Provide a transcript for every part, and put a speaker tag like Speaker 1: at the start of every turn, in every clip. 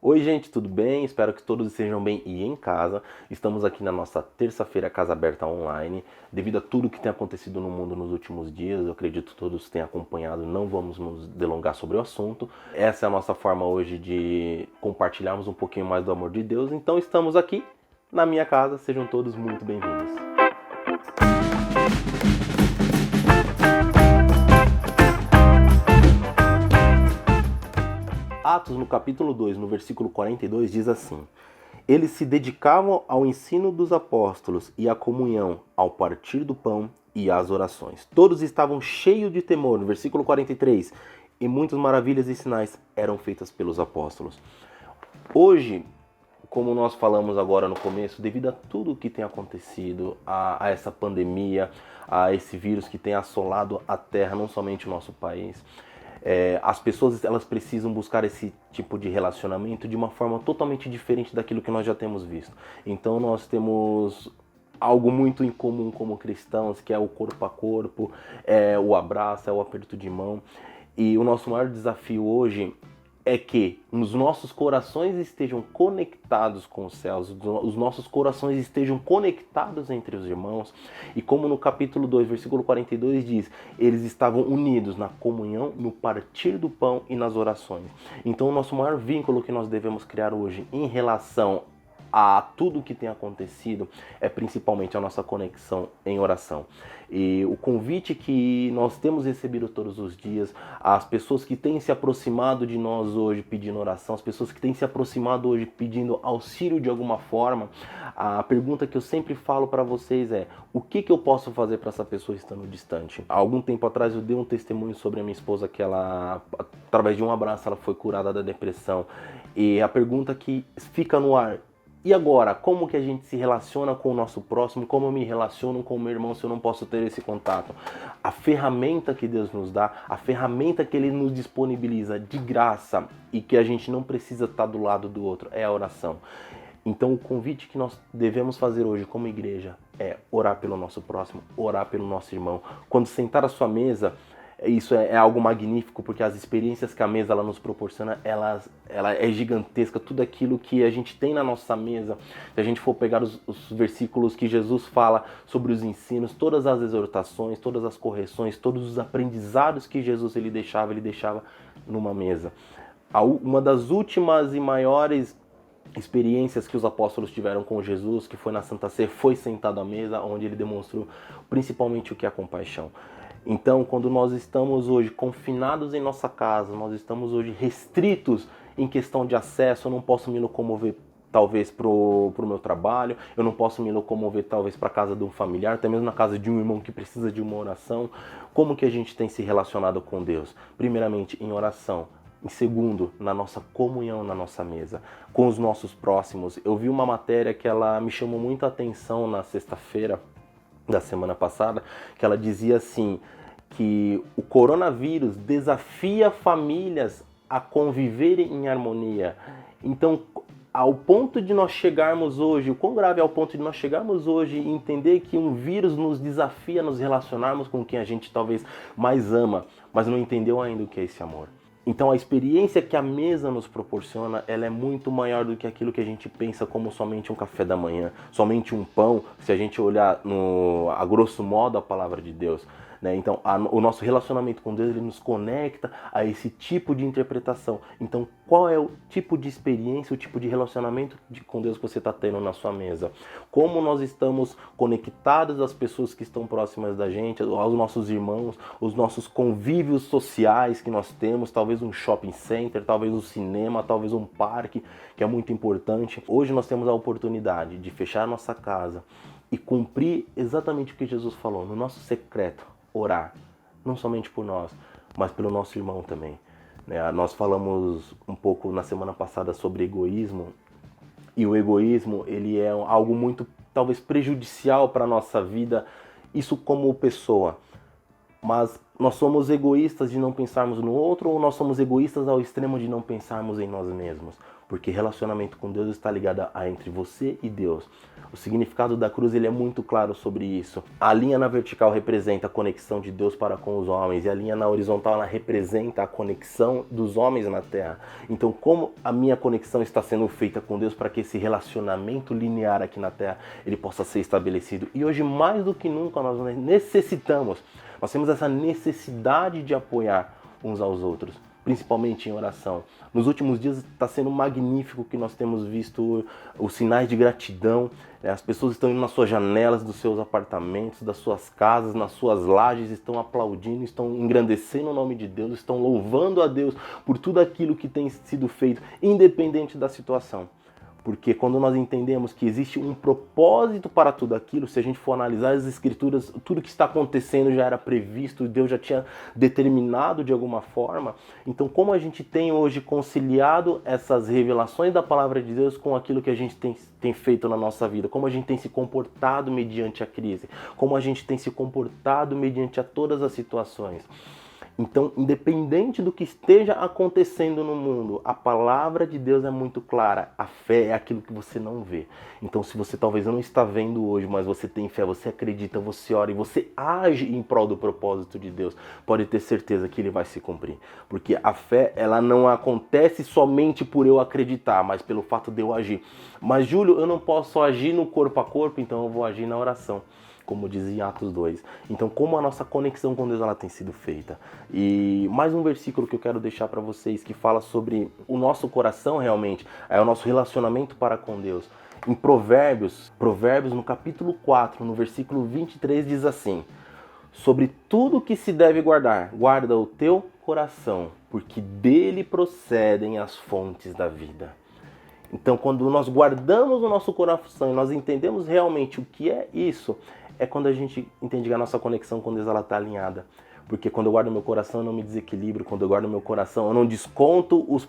Speaker 1: Oi, gente, tudo bem? Espero que todos estejam bem e em casa. Estamos aqui na nossa terça-feira Casa Aberta Online. Devido a tudo que tem acontecido no mundo nos últimos dias, eu acredito que todos tenham acompanhado, não vamos nos delongar sobre o assunto. Essa é a nossa forma hoje de compartilharmos um pouquinho mais do amor de Deus. Então estamos aqui na minha casa, sejam todos muito bem-vindos. Atos, no capítulo 2, no versículo 42, diz assim: Eles se dedicavam ao ensino dos apóstolos e à comunhão, ao partir do pão e às orações. Todos estavam cheios de temor, no versículo 43, e muitas maravilhas e sinais eram feitas pelos apóstolos. Hoje, como nós falamos agora no começo, devido a tudo que tem acontecido, a essa pandemia, a esse vírus que tem assolado a Terra, não somente o nosso país, as pessoas elas precisam buscar esse tipo de relacionamento de uma forma totalmente diferente daquilo que nós já temos visto. Então nós temos algo muito em comum como cristãos, que é o corpo a corpo, é o abraço, é o aperto de mão. E o nosso maior desafio hoje é que os nossos corações estejam conectados com os céus, os nossos corações estejam conectados entre os irmãos. E como no capítulo 2, versículo 42 diz, eles estavam unidos na comunhão, no partir do pão e nas orações. Então o nosso maior vínculo que nós devemos criar hoje em relação a tudo que tem acontecido é principalmente a nossa conexão em oração. E o convite que nós temos recebido todos os dias, as pessoas que têm se aproximado de nós hoje pedindo oração, as pessoas que têm se aproximado hoje pedindo auxílio de alguma forma, a pergunta que eu sempre falo para vocês é: o que eu posso fazer para essa pessoa estando distante? Há algum tempo atrás eu dei um testemunho sobre a minha esposa que ela, através de um abraço, ela foi curada da depressão. E a pergunta que fica no ar: e agora, como que a gente se relaciona com o nosso próximo? Como eu me relaciono com o meu irmão se eu não posso ter esse contato? A ferramenta que Deus nos dá, a ferramenta que Ele nos disponibiliza de graça e que a gente não precisa estar do lado do outro é a oração. Então o convite que nós devemos fazer hoje como igreja é orar pelo nosso próximo, orar pelo nosso irmão. Quando sentar à sua mesa, isso é algo magnífico, porque as experiências que a mesa ela nos proporciona, ela é gigantesca. Tudo aquilo que a gente tem na nossa mesa, se a gente for pegar os versículos que Jesus fala sobre os ensinos, todas as exortações, todas as correções, todos os aprendizados que Jesus ele deixava numa mesa. Uma das últimas e maiores experiências que os apóstolos tiveram com Jesus, que foi na Santa Ceia, foi sentado à mesa, onde ele demonstrou principalmente o que é a compaixão. Então, quando nós estamos hoje confinados em nossa casa, nós estamos hoje restritos em questão de acesso, eu não posso me locomover talvez para o meu trabalho, eu não posso me locomover talvez para a casa de um familiar, até mesmo na casa de um irmão que precisa de uma oração. Como que a gente tem se relacionado com Deus? Primeiramente, em oração. Em segundo, na nossa comunhão na nossa mesa, com os nossos próximos. Eu vi uma matéria que ela me chamou muita atenção na sexta-feira da semana passada, que ela dizia assim, que o coronavírus desafia famílias a conviverem em harmonia. Então, ao ponto de nós chegarmos hoje, o quão grave é o ponto de nós chegarmos hoje e entender que um vírus nos desafia a nos relacionarmos com quem a gente talvez mais ama, mas não entendeu ainda o que é esse amor. Então a experiência que a mesa nos proporciona, ela é muito maior do que aquilo que a gente pensa como somente um café da manhã, somente um pão, se a gente olhar a grosso modo a palavra de Deus. Então, o nosso relacionamento com Deus, ele nos conecta a esse tipo de interpretação. Então, qual é o tipo de experiência, o tipo de relacionamento com Deus que você está tendo na sua mesa? Como nós estamos conectados às pessoas que estão próximas da gente, aos nossos irmãos, os nossos convívios sociais que nós temos, talvez um shopping center, talvez um cinema, talvez um parque, que é muito importante. Hoje nós temos a oportunidade de fechar a nossa casa e cumprir exatamente o que Jesus falou, no nosso secreto. Orar, não somente por nós, mas pelo nosso irmão também. Nós falamos um pouco na semana passada sobre egoísmo, e o egoísmo ele é algo muito, talvez, prejudicial para a nossa vida, isso como pessoa. Mas nós somos egoístas de não pensarmos no outro, ou nós somos egoístas ao extremo de não pensarmos em nós mesmos? porque relacionamento com Deus está ligado a entre você e Deus. O significado da cruz ele é muito claro sobre isso. A linha na vertical representa a conexão de Deus para com os homens, e a linha na horizontal ela representa a conexão dos homens na terra. Então, como a minha conexão está sendo feita com Deus para que esse relacionamento linear aqui na terra ele possa ser estabelecido? E hoje, mais do que nunca, nós nós temos essa necessidade de apoiar uns aos outros, principalmente em oração. Nos últimos dias está sendo magnífico que nós temos visto os sinais de gratidão. As pessoas estão indo nas suas janelas dos seus apartamentos, das suas casas, nas suas lajes, estão aplaudindo, estão engrandecendo o nome de Deus, estão louvando a Deus por tudo aquilo que tem sido feito, independente da situação. Porque quando nós entendemos que existe um propósito para tudo aquilo, se a gente for analisar as escrituras, tudo que está acontecendo já era previsto, Deus já tinha determinado de alguma forma. Então, como a gente tem hoje conciliado essas revelações da palavra de Deus com aquilo que a gente tem feito na nossa vida? Como a gente tem se comportado mediante a crise? Como a gente tem se comportado mediante a todas as situações? Então, independente do que esteja acontecendo no mundo, a palavra de Deus é muito clara. A fé é aquilo que você não vê. Então, se você talvez não está vendo hoje, mas você tem fé, você acredita, você ora e você age em prol do propósito de Deus, pode ter certeza que ele vai se cumprir. Porque a fé, ela não acontece somente por eu acreditar, mas pelo fato de eu agir. Mas, Júlio, eu não posso agir no corpo a corpo, então eu vou agir na oração, como diz em Atos 2. Então, como a nossa conexão com Deus ela tem sido feita. E mais um versículo que eu quero deixar para vocês, que fala sobre o nosso coração realmente, é o nosso relacionamento para com Deus. Em Provérbios no capítulo 4, no versículo 23, diz assim: sobre tudo que se deve guardar, guarda o teu coração, porque dele procedem as fontes da vida. Então, quando nós guardamos o nosso coração e nós entendemos realmente o que é isso, é quando a gente entende que a nossa conexão com Deus está alinhada. Porque quando eu guardo meu coração, eu não me desequilibro. Quando eu guardo meu coração, eu não desconto os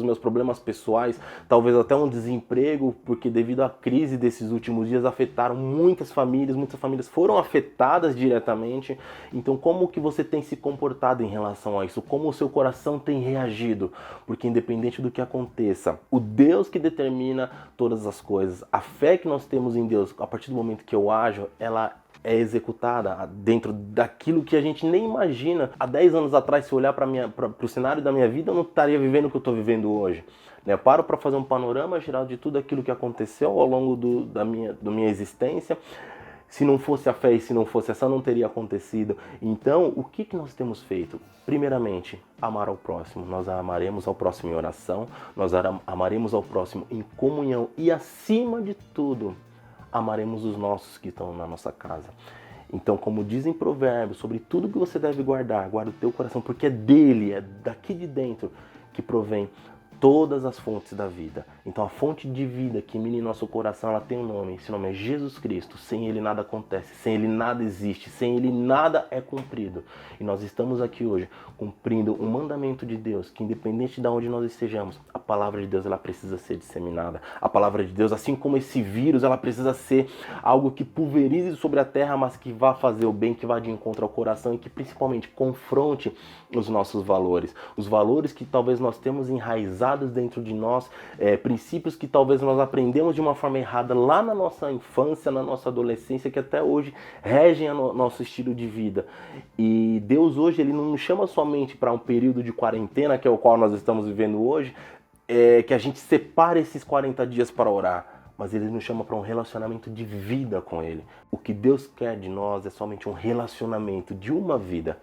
Speaker 1: meus problemas pessoais, talvez até um desemprego, porque devido à crise desses últimos dias afetaram muitas famílias foram afetadas diretamente. Então, como que você tem se comportado em relação a isso? Como o seu coração tem reagido? Porque independente do que aconteça, o Deus que determina todas as coisas, a fé que nós temos em Deus, a partir do momento que eu ajo, ela é executada dentro daquilo que a gente nem imagina. Há 10 anos atrás, se eu olhar para o cenário da minha vida, eu não estaria vivendo o que eu estou vivendo hoje. Eu paro para fazer um panorama geral de tudo aquilo que aconteceu ao longo da minha existência. Se não fosse a fé e se não fosse essa, não teria acontecido. Então, o que nós temos feito? Primeiramente, amar ao próximo. Nós amaremos ao próximo em oração, nós amaremos ao próximo em comunhão e, acima de tudo, amaremos os nossos que estão na nossa casa. Então, como dizem Provérbios, sobre tudo que você deve guardar, guarda o teu coração, porque é dele, é daqui de dentro que provém todas as fontes da vida. Então, a fonte de vida que emana em nosso coração, ela tem um nome. Esse nome é Jesus Cristo. Sem ele nada acontece, sem ele nada existe, sem ele nada é cumprido. E nós estamos aqui hoje cumprindo um mandamento de Deus, que independente de onde nós estejamos, a palavra de Deus ela precisa ser disseminada. A palavra de Deus, assim como esse vírus, ela precisa ser algo que pulverize sobre a terra, mas que vá fazer o bem, que vá de encontro ao coração e que principalmente confronte os nossos valores. Os valores que talvez nós temos enraizados dentro de nós, princípios que talvez nós aprendemos de uma forma errada lá na nossa infância, na nossa adolescência, que até hoje regem o nosso estilo de vida. E Deus hoje, ele não nos chama somente para um período de quarentena, que é o qual nós estamos vivendo hoje, que a gente separe esses 40 dias para orar, mas ele nos chama para um relacionamento de vida com ele. O que Deus quer de nós é somente um relacionamento de uma vida.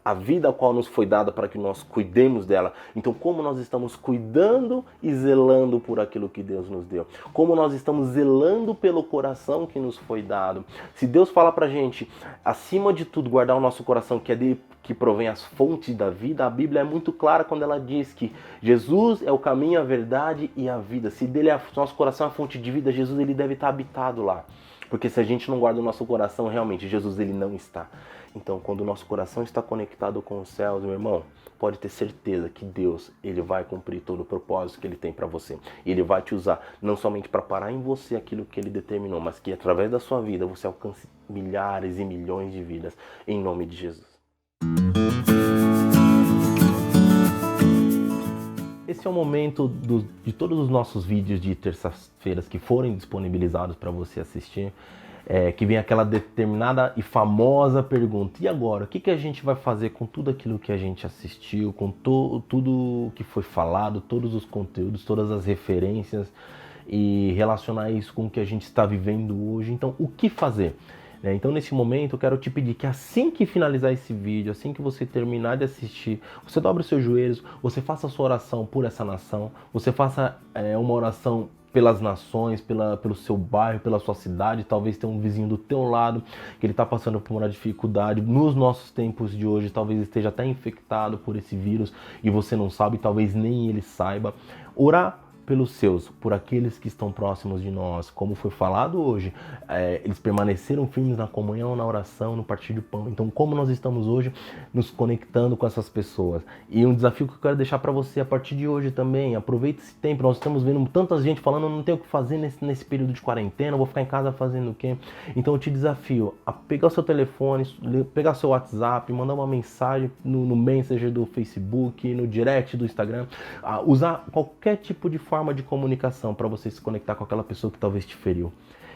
Speaker 1: A vida a qual nos foi dada para que nós cuidemos dela. Então, como nós estamos cuidando e zelando por aquilo que Deus nos deu? Como nós estamos zelando pelo coração que nos foi dado? Se Deus fala pra gente, acima de tudo, guardar o nosso coração, que é dele que provém as fontes da vida, a Bíblia é muito clara quando ela diz que Jesus é o caminho, a verdade e a vida. Se dele é nosso coração é a fonte de vida, Jesus ele deve estar habitado lá. Porque se a gente não guarda o nosso coração, realmente, Jesus ele não está. Então, quando o nosso coração está conectado com os céus, meu irmão, pode ter certeza que Deus ele vai cumprir todo o propósito que ele tem para você. E ele vai te usar não somente para parar em você aquilo que ele determinou, mas que através da sua vida você alcance milhares e milhões de vidas, em nome de Jesus. esse é o momento de todos os nossos vídeos de terças-feiras que forem disponibilizados para você assistir, que vem aquela determinada e famosa pergunta: e agora? O que a gente vai fazer com tudo aquilo que a gente assistiu, com tudo que foi falado, todos os conteúdos, todas as referências, e relacionar isso com o que a gente está vivendo hoje? Então, o que fazer? Então, nesse momento, eu quero te pedir que assim que finalizar esse vídeo, assim que você terminar de assistir, você dobre os seus joelhos, você faça a sua oração por essa nação, você faça uma oração pelas nações, pelo seu bairro, pela sua cidade. Talvez tenha um vizinho do teu lado que ele está passando por uma dificuldade. Nos nossos tempos de hoje, talvez esteja até infectado por esse vírus e você não sabe, talvez nem ele saiba. Orar pelos seus, por aqueles que estão próximos de nós. Como foi falado hoje, eles permaneceram firmes na comunhão, na oração, no partir do pão. Então, como nós estamos hoje nos conectando com essas pessoas? E um desafio que eu quero deixar para você a partir de hoje também: aproveita esse tempo. Nós estamos vendo tanta gente falando: não tenho o que fazer nesse período de quarentena, vou ficar em casa fazendo o quê? Então eu te desafio a pegar o seu telefone, pegar o seu WhatsApp, mandar uma mensagem no Messenger do Facebook, no direct do Instagram, usar qualquer tipo de forma de comunicação para você se conectar com aquela pessoa que talvez te feriu,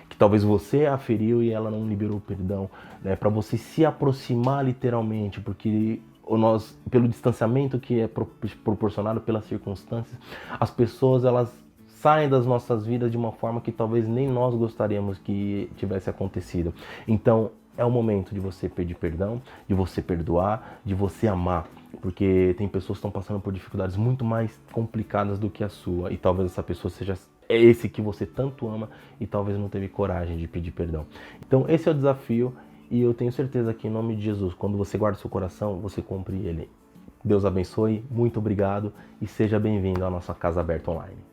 Speaker 1: que talvez você a feriu e ela não liberou perdão, né? Para você se aproximar literalmente, porque nós, pelo distanciamento que é proporcionado pelas circunstâncias, as pessoas elas saem das nossas vidas de uma forma que talvez nem nós gostaríamos que tivesse acontecido. Então é o momento de você pedir perdão, de você perdoar, de você amar, porque tem pessoas que estão passando por dificuldades muito mais complicadas do que a sua, e talvez essa pessoa seja esse que você tanto ama e talvez não teve coragem de pedir perdão. Então esse é o desafio, e eu tenho certeza que em nome de Jesus, quando você guarda o seu coração, você cumpre ele. Deus abençoe, muito obrigado e seja bem-vindo à nossa Casa Aberta Online.